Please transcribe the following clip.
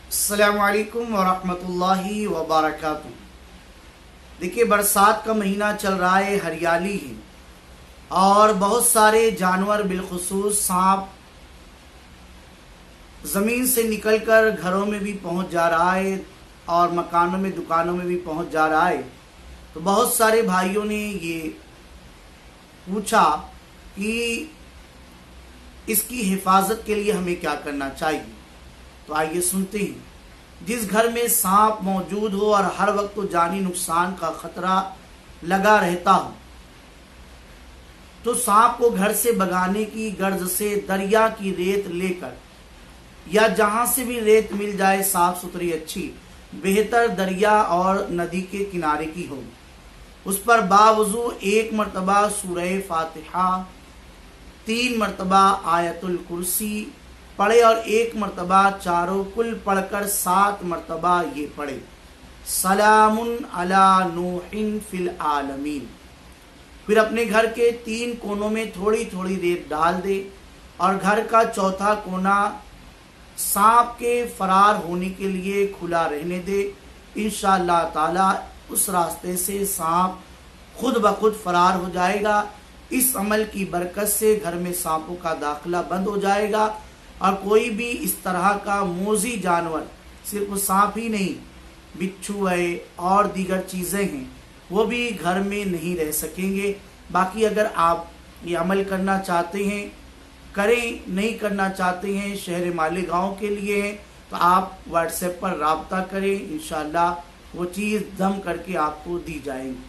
السلام علیکم ورحمۃ اللہ وبرکاتہ۔ دیکھیے، برسات کا مہینہ چل رہا ہے، ہریالی ہے اور بہت سارے جانور بالخصوص سانپ زمین سے نکل کر گھروں میں بھی پہنچ جا رہا ہے اور مکانوں میں دکانوں میں بھی پہنچ جا رہا ہے۔ تو بہت سارے بھائیوں نے یہ پوچھا کہ اس کی حفاظت کے لیے ہمیں کیا کرنا چاہیے۔ تو آئیے سنتے ہیں۔ جس گھر میں سانپ موجود ہو اور ہر وقت تو جانی نقصان کا خطرہ لگا رہتا ہو، تو سانپ کو گھر سے بھگانے کی غرض سے دریا کی ریت لے کر یا جہاں سے بھی ریت مل جائے صاف ستھری اچھی، بہتر دریا اور ندی کے کنارے کی ہو، اس پر باوضو ایک مرتبہ سورہ فاتحہ، 3 مرتبہ آیت الکرسی پڑھے اور 1 مرتبہ چاروں کل پڑھ کر 7 مرتبہ یہ پڑھے، سلام علی نوح فی العالمین۔ پھر اپنے گھر کے 3 کونوں میں تھوڑی تھوڑی ریت ڈال دے اور گھر کا چوتھا کونا سانپ کے فرار ہونے کے لیے کھلا رہنے دے۔ انشاءاللہ تعالی اس راستے سے سانپ خود بخود فرار ہو جائے گا۔ اس عمل کی برکت سے گھر میں سانپوں کا داخلہ بند ہو جائے گا اور کوئی بھی اس طرح کا موذی جانور، صرف سانپ ہی نہیں، بچھو ہے اور دیگر چیزیں ہیں، وہ بھی گھر میں نہیں رہ سکیں گے۔ باقی اگر آپ یہ عمل کرنا چاہتے ہیں کریں، نہیں کرنا چاہتے ہیں، شہر مالیگاؤں کے لیے ہیں، تو آپ واٹس ایپ پر رابطہ کریں، انشاءاللہ وہ چیز دم کر کے آپ کو دی جائے گی۔